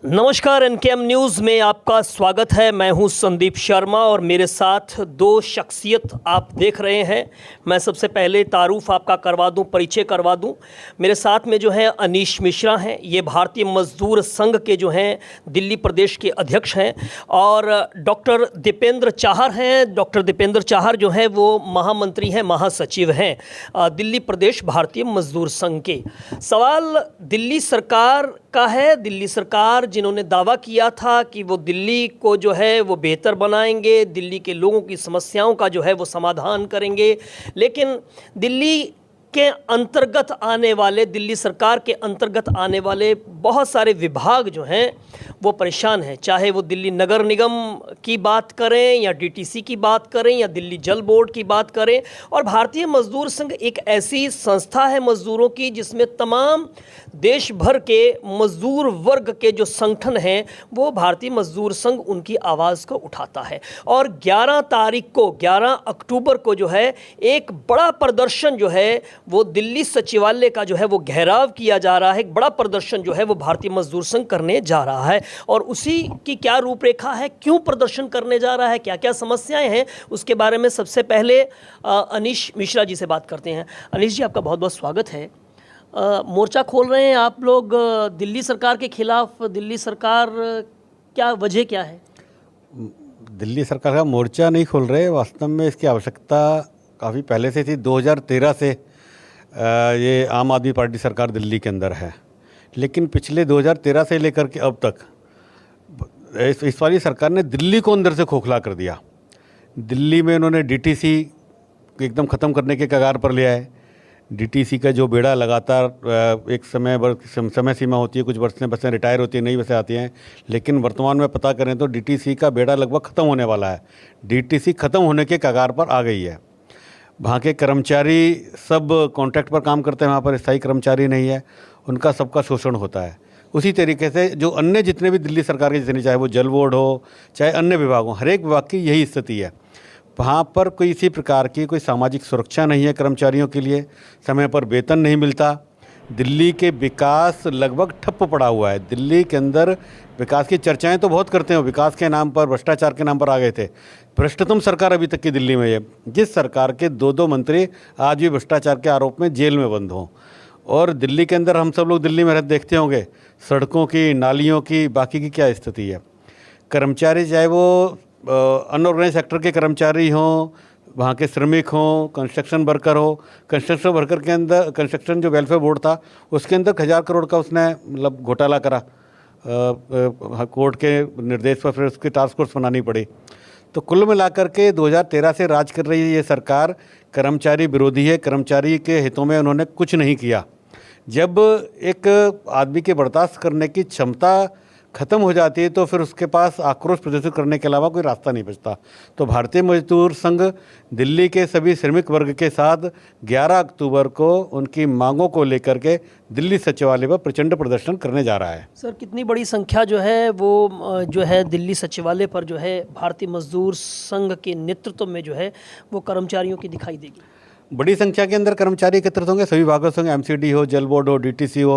नमस्कार, एनकेएम न्यूज़ में आपका स्वागत है। मैं हूं संदीप शर्मा और मेरे साथ दो शख्सियत आप देख रहे हैं। मैं सबसे पहले तारुफ आपका करवा दूं, परिचय करवा दूं। मेरे साथ में जो है अनीश मिश्रा हैं, ये भारतीय मजदूर संघ के जो हैं दिल्ली प्रदेश के अध्यक्ष हैं। और डॉक्टर दीपेंद्र चाहर हैं। डॉक्टर दीपेंद्र चाहर जो है वो महामंत्री हैं, महासचिव हैं दिल्ली प्रदेश भारतीय मजदूर संघ के। सवाल दिल्ली सरकार का है। दिल्ली सरकार जिन्होंने दावा किया था कि वो दिल्ली को जो है वो बेहतर बनाएंगे, दिल्ली के लोगों की समस्याओं का जो है वो समाधान करेंगे, लेकिन दिल्ली के अंतर्गत आने वाले, दिल्ली सरकार के अंतर्गत आने वाले बहुत सारे विभाग जो हैं वो परेशान हैं। चाहे वो दिल्ली नगर निगम की बात करें या डीटीसी की बात करें या दिल्ली जल बोर्ड की बात करें। और भारतीय मजदूर संघ एक ऐसी संस्था है मजदूरों की जिसमें तमाम देश भर के मजदूर वर्ग के जो संगठन हैं वो भारतीय मजदूर संघ उनकी आवाज़ को उठाता है। और 11 तारीख को, 11 अक्टूबर को जो है एक बड़ा प्रदर्शन जो है वो दिल्ली सचिवालय का जो है वो घेराव किया जा रहा है। एक बड़ा प्रदर्शन जो है वो भारतीय मजदूर संघ करने जा रहा है। और उसी की क्या रूपरेखा है, क्यों प्रदर्शन करने जा रहा है, क्या क्या समस्याएं हैं, उसके बारे में सबसे पहले अनीश मिश्रा जी से बात करते हैं। अनीश जी, आपका बहुत बहुत स्वागत है। मोर्चा खोल रहे हैं आप लोग दिल्ली सरकार के खिलाफ। दिल्ली सरकार, क्या वजह क्या है? दिल्ली सरकार का मोर्चा नहीं खोल रहे, वास्तव में इसकी आवश्यकता काफ़ी पहले से थी। 2013 से ये आम आदमी पार्टी सरकार दिल्ली के अंदर है, लेकिन पिछले 2013 से लेकर के अब तक इस वाली सरकार ने दिल्ली को अंदर से खोखला कर दिया। दिल्ली में उन्होंने डीटीसी एकदम ख़त्म करने के कगार पर लिया है। डीटीसी का जो बेड़ा लगातार एक समय सीमा होती है, कुछ वर्ष में बसें रिटायर होती हैं, नई बसें आती हैं, लेकिन वर्तमान में पता करें तो डीटीसी का बेड़ा लगभग ख़त्म होने वाला है। डीटीसी ख़त्म होने के कगार पर आ गई है। वहाँ के कर्मचारी सब कॉन्ट्रैक्ट पर काम करते हैं, वहाँ पर स्थायी कर्मचारी नहीं है, उनका सबका शोषण होता है। उसी तरीके से जो अन्य जितने भी दिल्ली सरकार के जितने, चाहे वो जल बोर्ड हो चाहे अन्य विभाग हो, हर एक विभाग की यही स्थिति है। वहाँ पर कोई इसी प्रकार की कोई सामाजिक सुरक्षा नहीं है कर्मचारियों के लिए, समय पर वेतन नहीं मिलता। दिल्ली के विकास लगभग ठप्प पड़ा हुआ है। दिल्ली के अंदर विकास की चर्चाएं तो बहुत करते हैं, विकास के नाम पर, भ्रष्टाचार के नाम पर आ गए थे। भ्रष्टतम सरकार अभी तक की दिल्ली में है, जिस सरकार के 2-2 मंत्री आज भी भ्रष्टाचार के आरोप में जेल में बंद हों। और दिल्ली के अंदर हम सब लोग दिल्ली में रहते देखते होंगे सड़कों की, नालियों की, बाकी की क्या स्थिति है। कर्मचारी, चाहे वो अनऑर्गेनाइज सेक्टर के कर्मचारी हों, वहाँ के श्रमिक हों, कंस्ट्रक्शन वर्कर हो। कंस्ट्रक्शन वर्कर के अंदर, कंस्ट्रक्शन जो वेलफेयर बोर्ड था उसके अंदर 1000 करोड़ का उसने मतलब घोटाला करा। कोर्ट के निर्देश पर फिर उसकी टास्क फोर्स बनानी पड़ी। तो कुल मिलाकर के 2013 से राज कर रही है ये सरकार, कर्मचारी विरोधी है। कर्मचारी के हितों में उन्होंने कुछ नहीं किया। जब एक आदमी के बर्दाश्त करने की क्षमता ख़त्म हो जाती है तो फिर उसके पास आक्रोश प्रदर्शित करने के अलावा कोई रास्ता नहीं बचता। तो भारतीय मजदूर संघ दिल्ली के सभी श्रमिक वर्ग के साथ 11 अक्टूबर को उनकी मांगों को लेकर के दिल्ली सचिवालय पर प्रचंड प्रदर्शन करने जा रहा है। सर, कितनी बड़ी संख्या जो है वो जो है दिल्ली सचिवालय पर जो है भारतीय मजदूर संघ के नेतृत्व में जो है वो कर्मचारियों की दिखाई देगी? बड़ी संख्या के अंदर कर्मचारी एकत्रित होंगे, सभी विभागों से होंगे, एमसीडी हो, जल बोर्ड हो, डीटीसी हो,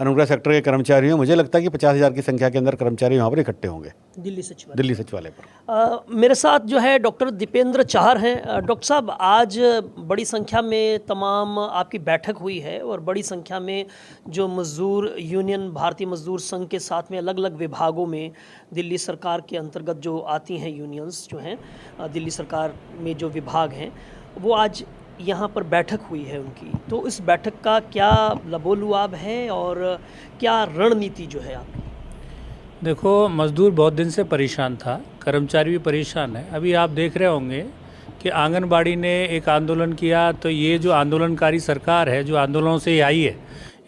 अनुग्रह सेक्टर के कर्मचारी हो। मुझे लगता है कि 50,000 की संख्या के अंदर कर्मचारी वहाँ पर इकट्ठे होंगे दिल्ली सचिवालय पर। मेरे साथ जो है डॉक्टर दीपेंद्र चाहर हैं। डॉक्टर साहब, आज बड़ी संख्या में तमाम आपकी बैठक हुई है और बड़ी संख्या में जो मजदूर यूनियन, भारतीय मजदूर संघ के साथ में अलग अलग विभागों में दिल्ली सरकार के अंतर्गत जो आती हैं यूनियंस जो हैं, दिल्ली सरकार में जो विभाग हैं, वो आज यहाँ पर बैठक हुई है उनकी। तो इस बैठक का क्या लबोलुआब है और क्या रणनीति जो है आपकी? देखो, मज़दूर बहुत दिन से परेशान था, कर्मचारी भी परेशान है। अभी आप देख रहे होंगे कि आंगनबाड़ी ने एक आंदोलन किया, तो ये जो आंदोलनकारी सरकार है, जो आंदोलनों से आई है,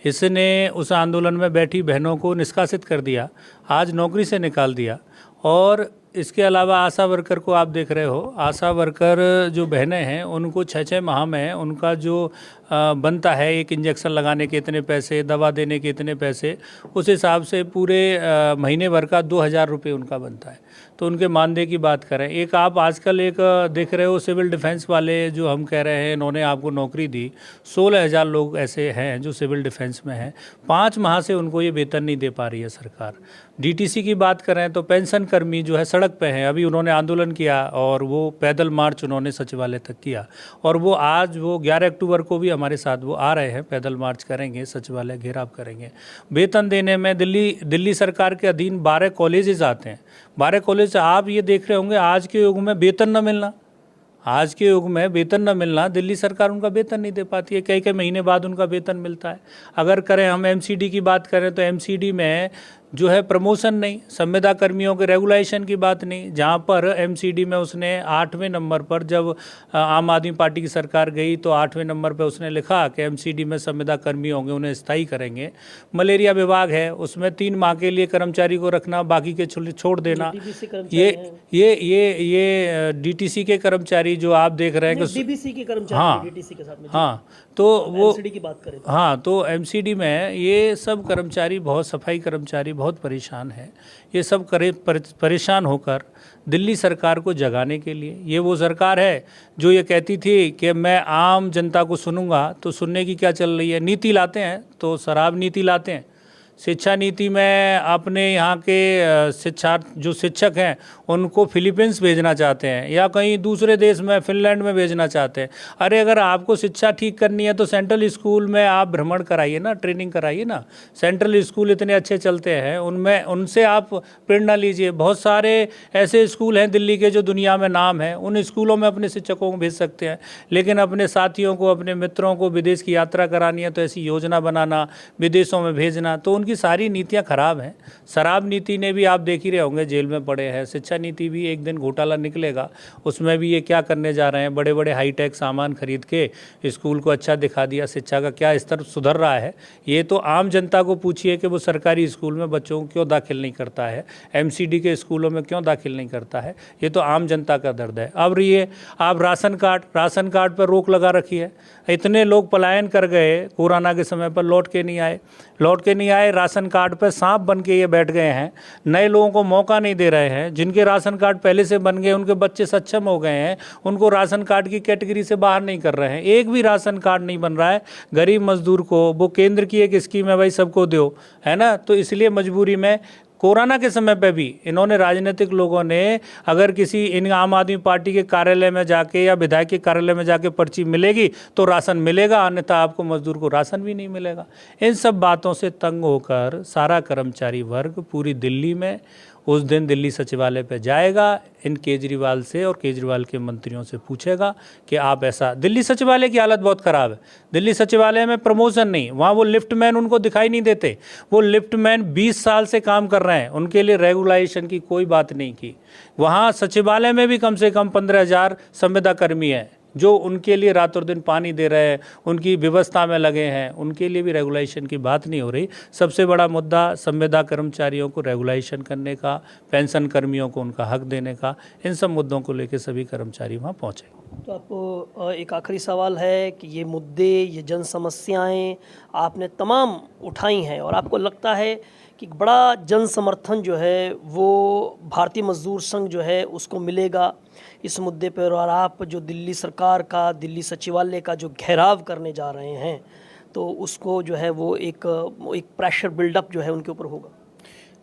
इसने उस आंदोलन में बैठी बहनों को निष्कासित कर दिया, आज नौकरी से निकाल दिया। और इसके अलावा आशा वर्कर को आप देख रहे हो, आशा वर्कर जो बहनें हैं उनको 6-6 माह में उनका जो बनता है, एक इंजेक्शन लगाने के इतने पैसे, दवा देने के इतने पैसे, उस हिसाब से पूरे महीने भर का 2,000 रुपये उनका बनता है। तो उनके मानदेय की बात करें, एक आप आजकल एक देख रहे हो सिविल डिफेंस वाले जो हम कह रहे हैं इन्होंने आपको नौकरी दी, 16,000 लोग ऐसे हैं जो सिविल डिफेंस में हैं, 5 माह से उनको ये वेतन नहीं दे पा रही है सरकार। डीटीसी की बात करें तो पेंशन कर्मी जो है सड़क पे हैं, अभी उन्होंने आंदोलन किया और वो पैदल मार्च उन्होंने सचिवालय तक किया, और वो आज वो 11 अक्टूबर को भी हमारे साथ वो आ रहे हैं, पैदल मार्च करेंगे, सचिवालय घेराव करेंगे। वेतन देने में दिल्ली सरकार के अधीन 12 कॉलेजेस आते हैं, 12 कॉलेज आप ये देख रहे होंगे आज के युग में वेतन न मिलना, आज के युग में वेतन न मिलना, दिल्ली सरकार उनका वेतन नहीं दे पाती है, कई कई महीने बाद उनका वेतन मिलता है। अगर करें हम एमसीडी की बात करें तो एमसीडी में जो है प्रमोशन नहीं, संविदा कर्मियों के रेगुलेशन की बात नहीं, जहां पर एमसीडी में उसने 8वें नंबर पर, जब आम आदमी पार्टी की सरकार गई तो 8वें नंबर पर उसने लिखा कि एमसीडी में संविदा कर्मी होंगे, उन्हें स्थायी करेंगे। मलेरिया विभाग है, उसमें 3 माह के लिए कर्मचारी को रखना, बाकी के छोड़ देना। ये डीटीसी के कर्मचारी जो आप देख रहे हैं कि डीबीसी के कर्मचारी, हाँ, डीटीसी के साथ में, हाँ, तो वो एमसीडी की बात करें हाँ, तो एमसीडी में ये सब कर्मचारी, बहुत सफाई कर्मचारी बहुत परेशान है। ये सब परेशान होकर दिल्ली सरकार को जगाने के लिए, ये वो सरकार है जो ये कहती थी कि मैं आम जनता को सुनूंगा, तो सुनने की क्या चल रही है, नीति लाते हैं तो शराब नीति लाते हैं। शिक्षा नीति में अपने यहाँ के जो शिक्षक हैं उनको फिलीपींस भेजना चाहते हैं या कहीं दूसरे देश में, फिनलैंड में भेजना चाहते हैं। अरे अगर आपको शिक्षा ठीक करनी है तो सेंट्रल स्कूल में आप भ्रमण कराइए ना, ट्रेनिंग कराइए ना। सेंट्रल स्कूल इतने अच्छे चलते हैं, उनमें उनसे आप प्रेरणा लीजिए। बहुत सारे ऐसे स्कूल हैं दिल्ली के जो दुनिया में नाम है, उन स्कूलों में अपने शिक्षकों को भेज सकते हैं। लेकिन अपने साथियों को, अपने मित्रों को विदेश की यात्रा करानी है तो ऐसी योजना बनाना, विदेशों में भेजना, तो उनकी सारी नीतियां खराब हैं। शराब नीति ने भी आप देख ही रहे होंगे, जेल में पड़े हैं। शिक्षा नीति भी एक दिन घोटाला निकलेगा, उसमें भी ये क्या करने जा रहे हैं, बड़े बड़े हाईटेक सामान खरीद के स्कूल को अच्छा दिखा दिया, शिक्षा का क्या स्तर सुधर रहा है। ये तो आम जनता को पूछिए कि वो सरकारी स्कूल में बच्चों को क्यों दाखिल नहीं करता है, एमसीडी के स्कूलों में क्यों दाखिल नहीं करता है। ये तो आम जनता का दर्द है। अब ये आप राशन कार्ड पर रोक लगा रखी है। इतने लोग पलायन कर गए कोरोना के समय पर, लौट के नहीं आए, राशन कार्ड पर सांप बन के ये बैठ गए हैं। नए लोगों को मौका नहीं दे रहे हैं। जिनके राशन कार्ड पहले से बन गए, उनके बच्चे सक्षम हो गए हैं, उनको राशन कार्ड की कैटेगरी से बाहर नहीं कर रहे हैं। एक भी राशन कार्ड नहीं बन रहा है गरीब मजदूर को। वो केंद्र की एक स्कीम है, भाई सबको दो, है ना। तो इसलिए मजबूरी में कोरोना के समय पे भी इन्होंने, राजनीतिक लोगों ने, अगर किसी इन आम आदमी पार्टी के कार्यालय में जाके या विधायक के कार्यालय में जाके पर्ची मिलेगी तो राशन मिलेगा, अन्यथा आपको मजदूर को राशन भी नहीं मिलेगा। इन सब बातों से तंग होकर सारा कर्मचारी वर्ग पूरी दिल्ली में उस दिन दिल्ली सचिवालय पे जाएगा, इन केजरीवाल से और केजरीवाल के मंत्रियों से पूछेगा कि आप ऐसा। दिल्ली सचिवालय की हालत बहुत ख़राब है। दिल्ली सचिवालय में प्रमोशन नहीं, वहाँ वो लिफ्टमैन उनको दिखाई नहीं देते। वो लिफ्टमैन 20 साल से काम कर रहे हैं, उनके लिए रेगुलाइजेशन की कोई बात नहीं की। वहाँ सचिवालय में भी कम से कम 15,000 संविदा कर्मी हैं जो उनके लिए रात और दिन पानी दे रहे हैं, उनकी व्यवस्था में लगे हैं, उनके लिए भी रेगुलेशन की बात नहीं हो रही। सबसे बड़ा मुद्दा संविदा कर्मचारियों को रेगुलेशन करने का, पेंशन कर्मियों को उनका हक देने का, इन सब मुद्दों को लेकर सभी कर्मचारी वहाँ पहुँचे। तो आपको एक आखिरी सवाल है कि ये मुद्दे, ये जन समस्याएं आपने तमाम उठाई हैं और आपको लगता है कि बड़ा जन समर्थन जो है वो भारतीय मजदूर संघ जो है उसको मिलेगा इस मुद्दे पर, और आप जो दिल्ली सरकार का, दिल्ली सचिवालय का जो घेराव करने जा रहे हैं तो उसको जो है वो एक प्रेशर बिल्डअप जो है उनके ऊपर होगा?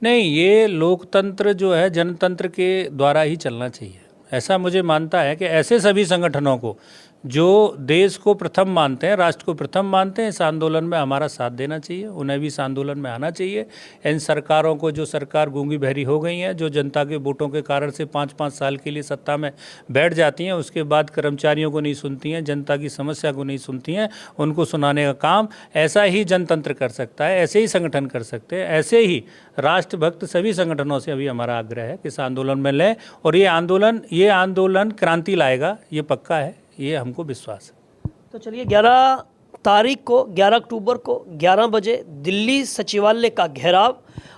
नहीं, ये लोकतंत्र जो है जनतंत्र के द्वारा ही चलना चाहिए, ऐसा मुझे मानता है कि ऐसे सभी संगठनों को जो देश को प्रथम मानते हैं, राष्ट्र को प्रथम मानते हैं, इस आंदोलन में हमारा साथ देना चाहिए। उन्हें भी इस आंदोलन में आना चाहिए। इन सरकारों को, जो सरकार गूंगी बहरी हो गई हैं, जो जनता के वोटों के कारण से 5-5 साल के लिए सत्ता में बैठ जाती हैं, उसके बाद कर्मचारियों को नहीं सुनती हैं, जनता की समस्या को नहीं सुनती हैं, उनको सुनाने का काम ऐसा ही जनतंत्र कर सकता है, ऐसे ही संगठन कर सकते हैं। ऐसे ही राष्ट्रभक्त सभी संगठनों से अभी हमारा आग्रह है कि इस आंदोलन में लें, और ये आंदोलन क्रांति लाएगा, ये पक्का है, ये हमको विश्वास है। तो चलिए 11 अक्टूबर को 11 बजे दिल्ली सचिवालय का घेराव,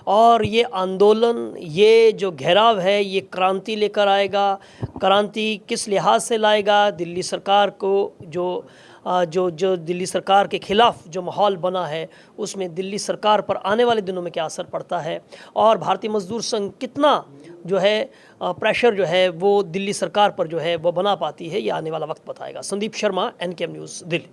और ये आंदोलन, ये जो घेराव है ये क्रांति लेकर आएगा। क्रांति किस लिहाज से लाएगा? दिल्ली सरकार को जो जो दिल्ली सरकार के खिलाफ जो माहौल बना है उसमें दिल्ली सरकार पर आने वाले दिनों में क्या असर पड़ता है और भारतीय मजदूर संघ कितना जो है प्रेशर जो है वो दिल्ली सरकार पर जो है वो बना पाती है, ये आने वाला वक्त बताएगा। Sandeep Sharma, NKM news, Delhi.